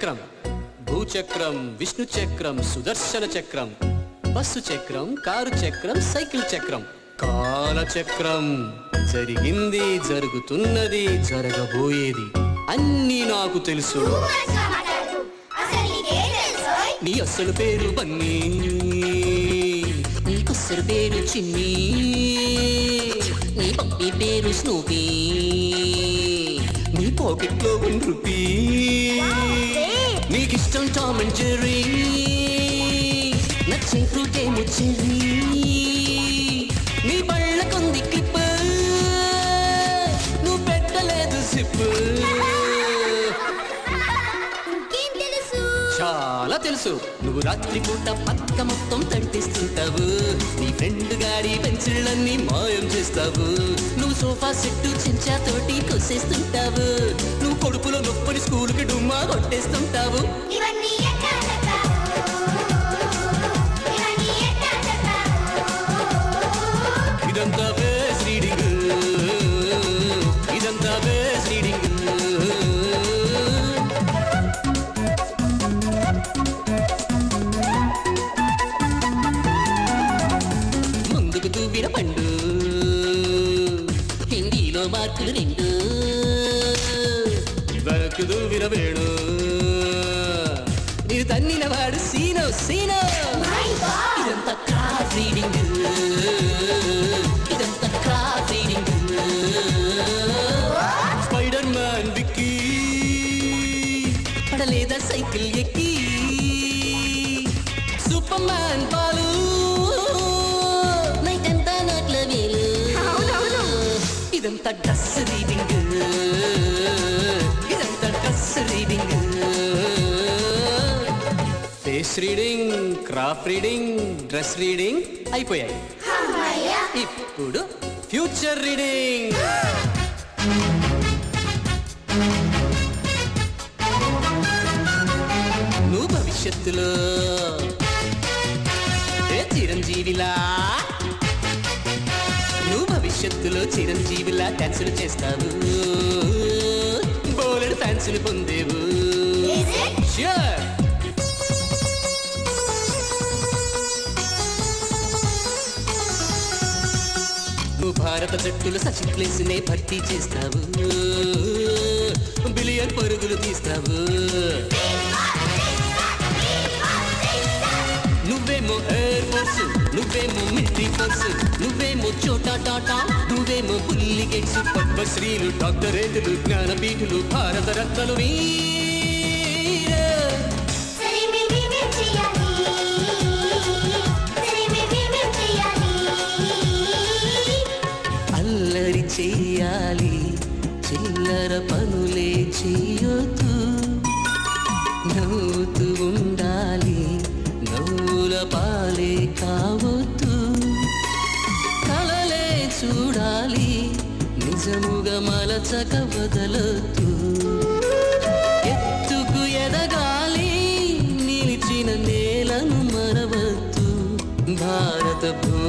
చక్రం, భూచక్రం, విష్ణు చక్రం, సుదర్శన చక్రం, బస్సు చక్రం, కారు చక్రం, సైకిల్ చక్రం, కాల చక్రం. జరిగింది, జరుగుతున్నది, జరగబోయేది అన్నీ నాకు తెలుసు. నీ అసలు పేరు బన్నీ, నీ అసలు పేరు చిన్ని, నీ పప్పి పేరు స్నూపీ, నీ పాకెట్లో 1 రూపీ, నీకిష్టం టామ్ అండ్ జెర్రీ, నచ్చే ఫ్రూట్ ఏమో చెర్రీ, నీ బళ్ళకుంది క్లిప్, నువ్వు పెట్టలేదు సిప్. చాలా తెలుసు. నువ్వు రాత్రిపూట పక్క మొత్తం తంటిస్తుంటావు, నీ ఫ్రెండ్ గాడి పెన్సిళ్ళన్నీ మాయం చేస్తావు, నువ్వు సోఫా సెట్టు చెంచాతోటి కొసేస్తుంటావు, నువ్వు కొడుకులో నొప్పని స్కూలుకి డుమ్మా కొట్టేస్తుంటావు. ఇదంతా బేస్ రీడింగ్, ఇదంతా బేస్ రీడింగ్. ముందుకు దూవిన పండు, హిందీలో మార్కులు 2, వెనక్కు దూవిన వేణు, ఇది తన్నిన వాడు సీనో సీనో. ఇదంతా క్రాఫ్ట్ రీడింగ్, ఇదంతా క్రాఫ్ట్ రీడింగ్. స్పైడర్ మ్యాన్ విక్కీ పడలేదా సైకిల్ ఎక్కి, సూపర్ మ్యాన్ పాలు నైట్ అంతా నోట్ల వేలు. ఇదంతా డస్ రీడింగ్, ఇదంతా డస్ reading. Face reading, craft reading, dress reading అయిపోయాయి. ఇప్పుడు ఫ్యూచర్ రీడింగ్. నువ్వు భవిష్యత్తులో చిరంజీవిలా, నువ్వు భవిష్యత్తులో చిరంజీవిలా డాన్సులు చేస్తావు, బోలెడు ఫ్యాన్సులు పొందేవు. ష్యూర్. నువ్వు భారత జట్టులో సచిన్ ప్లేస్ నే భర్తీ చేస్తావు, బిలియన్ పరుగులు తీస్తావు. నువ్వేమో ఎయిర్ ఫోర్స్, నువ్వేమో మిలిటరీ ఫోర్స్, నువ్వేమో చోటా టాటా, నువ్వేమో బుల్లి గేట్స్, పద్మశ్రీలు, డాక్టరేట్లు, జ్ఞానపీఠులు, భారత రత్నలు. అల్లరి చెయ్యాలి, చిల్లర పనులే చెయ్యొద్దు, నవ్వుతూ ఉండాలి, నవ్వుల పాలే కావద్దు, కలలే చూడాలి, నిజముగా మలచక వదలొద్దు, ఎత్తుకు ఎదగాలి, నిలిచిన నేలను మరవద్దు, భారత భూ